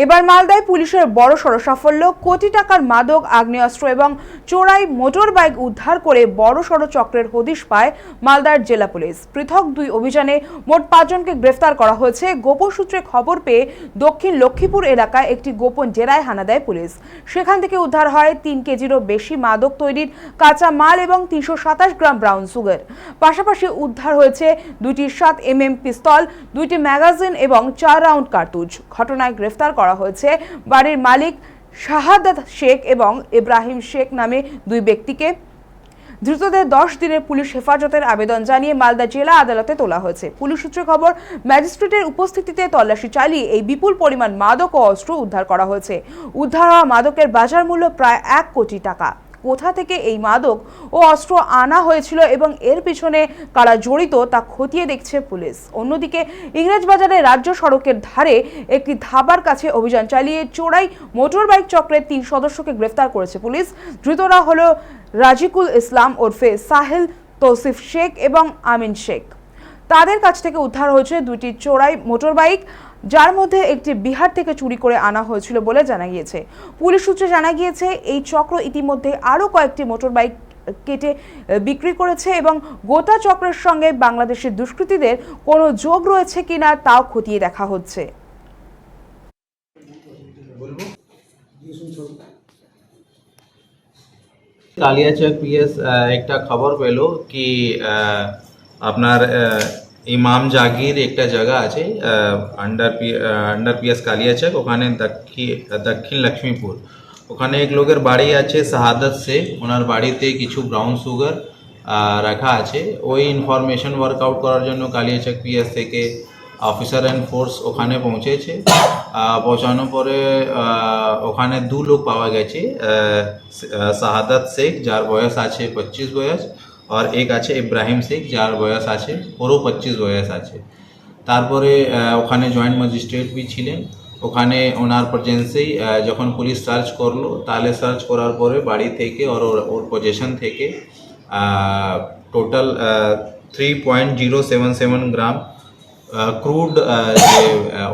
এবার মালদায় পুলিশের বড়সড় সাফল্য, কোটি টাকার মাদক, আগ্নেয়াস্ত্র এবং চোরাই মোটর বাইক উদ্ধার করে বড়সড় চক্রের হদিশ পায় মালদার জেলা পুলিশ। পৃথক দুই অভিযানে মোট 5 জনকে গ্রেফতার করা হয়েছে। গোপন সূত্রে খবর পেয়ে দক্ষিণ লক্ষ্মীপুর এলাকায় একটি গোপন ডেরায় হানা দেয় পুলিশ। সেখান থেকে উদ্ধার হয় 3 কেজিরও বেশি মাদক তৈরির কাঁচা মাল এবং 327 গ্রাম ব্রাউন সুগার। পাশাপাশি উদ্ধার হয়েছে 2টি 7mm পিস্তল, 2টি ম্যাগাজিন এবং 4 রাউন্ড কার্তুজ। ঘটনায় গ্রেফতার করা হয়েছে বাড়ির মালিক শাহাদাত শেখ এবং ইব্রাহিম শেখ নামে দুই ব্যক্তিকে। ধৃতদের 10 দিনের পুলিশ হেফাজতের আবেদন জানিয়ে মালদা জেলা আদালতে তোলা হয়েছে। পুলিশ সূত্রে খবর, ম্যাজিস্ট্রেটের উপস্থিতিতে তল্লাশি চালিয়ে এই বিপুল পরিমাণ মাদক ও অস্ত্র উদ্ধার করা হয়েছে। উদ্ধার হওয়া মাদকের বাজার মূল্য প্রায় 1 কোটি টাকা। কোথা থেকে এই মাদক ও অস্ত্র আনা হয়েছিল এবং এর পিছনে কারা জড়িত তা খতিয়ে দেখছে পুলিশ। অন্যদিকে ইংরেজবাজারে রাজ্য সড়কের ধারে একটি ধাবার কাছে অভিযান চালিয়ে চোরাই মোটর বাইক চক্রের 3 সদস্যকে গ্রেফতার করেছে পুলিশ। ধৃতরা হলো রাজিকুল ইসলাম ওরফে সাহেল, তৌসিফ শেখ এবং আমিন শেখ। তাদের কাছ থেকে উদ্ধার হয়েছে 2টি চোরাই মোটর বাইক, যার মধ্যে একটি বিহার থেকে চুরি করে আনা হয়েছিল বলে জানা গিয়েছে। পুলিশ সূত্রে জানা গিয়েছে এই চক্র ইতিমধ্যে আরও কয়েকটি মোটর বাইক কেটে বিক্রি করেছে এবং গোটা চক্রের সঙ্গে বাংলাদেশের দুষ্কৃতীদের কোনো যোগ রয়েছে কিনা তাও খতিয়ে দেখা হচ্ছে। কালিয়াচক পিএস একটা খবর পেল কি আপনার ইমাম জাগির একটা জায়গা আছে আন্ডার পিএস কালিয়াচক, ওখানে দক্ষিণ লক্ষ্মীপুর, ওখানে এক লোকের বাড়ি আছে শাহাদাত শেখ। ওনার বাড়িতে কিছু ব্রাউন সুগার রাখা আছে। ওই ইনফরমেশন ওয়ার্কআউট করার জন্য কালিয়াচক পিএস থেকে অফিসার অ্যান্ড ফোর্স ওখানে পৌঁছেছে। পৌঁছানোর পরে ওখানে 2 লোক পাওয়া গেছে, শাহাদাত শেখ যার বয়স আছে 25 বয়স, আর এক আছে ইব্রাহিম শেখ যার বয়স আছে ওরও 25 বয়স আছে। তারপরে ওখানে জয়েন্ট ম্যাজিস্ট্রেট भी ছিলেন। ওখানে ওনার প্রেজেন্সেই যখন পুলিশ সার্চ করলো, তাহলে সার্চ করার পরে বাড়ি থেকে ওর পজিশন থেকে টোটাল 3.077 গ্রাম ক্রুড যে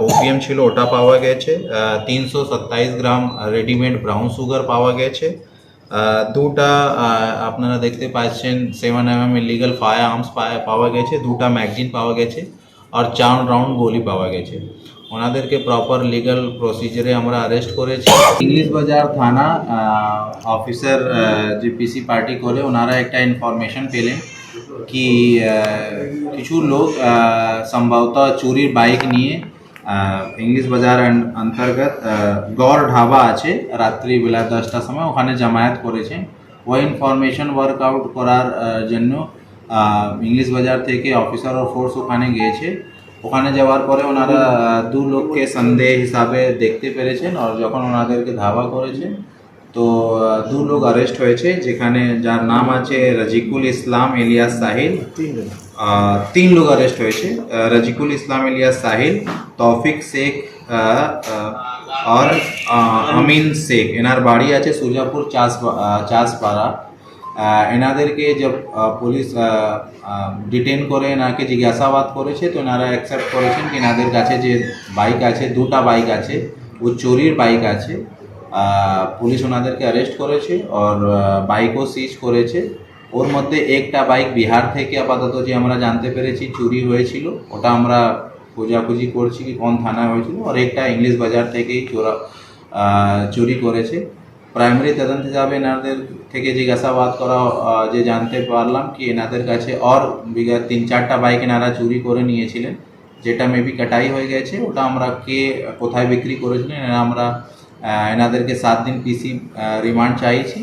ওপিএম ছিল ওটা পাওয়া গেছে। 327 গ্রাম রেডিমেড ব্রাউন সুগার পাওয়া গেছে। 2টা আপনারা দেখতে পাচ্ছেন 7mm ইলিগাল ফায়ার আর্মস পাওয়া গেছে। 2টা ম্যাগজিন পাওয়া গেছে আর 4 রাউন্ড গুলি পাওয়া গেছে। ওনাদেরকে প্রপার লিগাল প্রসিজারে আমরা অ্যারেস্ট করেছি। ইংলিশ বাজার থানা অফিসার যে পিসি পার্টি করে ওনারা একটা ইনফরমেশন পেলেন কি কিছু লোক সম্ভবত চুরির বাইক নিয়ে ইংলিশ বাজার অন্তর্গত গড় ঢাবা আছে, রাত্রিবেলা 10টার সময় ওখানে জামায়াত করেছেন। ওই ইনফরমেশন ওয়ার্কআউট করার জন্য ইংলিশ বাজার থেকে অফিসার ও ফোর্স ওখানে গিয়েছে। ওখানে যাওয়ার পরে ওনারা 2 লোককে সন্দেহ হিসাবে দেখতে পেরেছেন, আর যখন ওনাদেরকে ধাওয়া করেছে তো 2 লোক অ্যারেস্ট হয়েছে, যেখানে যার নাম আছে রাজিকুল ইসলাম ইলিয়াস সাহিল। 3 লোক অ্যারেস্ট হয়েছে, রাজিকুল ইসলাম ইলিয়াস সাহিল, তৌফিক শেখ আর আমিন শেখ। এনার বাড়ি আছে সুজাপুর চাষপাড়া। এনাদেরকে জব পুলিশ ডিটেন করে এনাকে জিজ্ঞাসাবাদ করেছে, তো এনারা অ্যাকসেপ্ট করেছেন কি এনাদের কাছে যে বাইক আছে, 2টা বাইক আছে, ও চুরির বাইক আছে। পুলিশ ওনাদেরকে অ্যারেস্ট করেছে আর বাইকও সিজ করেছে। ওর মধ্যে একটা বাইক বিহার থেকে আপাতত যে আমরা জানতে পেরেছি চুরি হয়েছিল, ওটা আমরা খোঁজাখুঁজি করছি কি কোন থানায় হয়েছিল, আর একটা ইংলিশ বাজার থেকেই চুরি করেছে। প্রাইমারি তদন্ত হিসাবে এনাদের থেকে জিজ্ঞাসাবাদ করা যে জানতে পারলাম কি এনাদের কাছে আর বিগত 3-4টা বাইক এনারা চুরি করে নিয়েছিলেন, যেটা মেবি কাটাই হয়ে গেছে। ওটা আমরা কে কোথায় বিক্রি করেছিলেন আমরা এনাদেরকে 7 দিন পিসি রিমান্ড চাইছি।